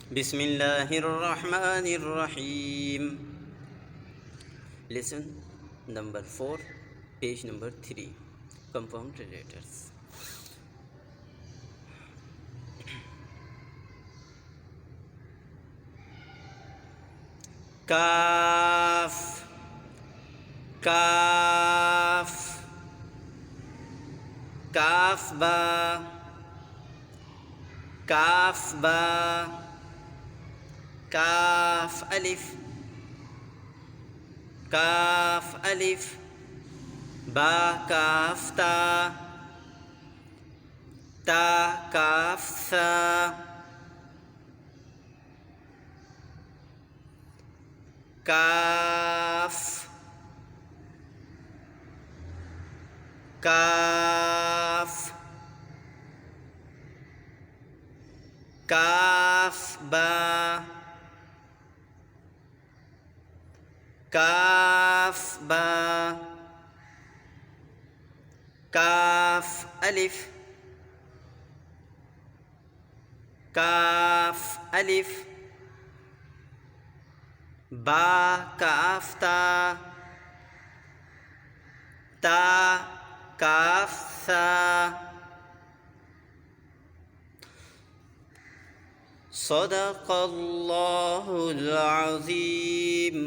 बिस्मिल्लाहिर्रहमानिर्रहीम। Lesson number 4, page number 3, compound letters. काफ, काफ, काफ बा, काफ बा, काफ अलिफ, काफ अलिफ, बा काफ ता, ता काफ सा, काफ, काफ, काफ बा, काफ बा, काफ अलिफ, काफ अलिफ, बा काफ ता, ता काफ सा, सदक़ल्लाहुल अज़ीम।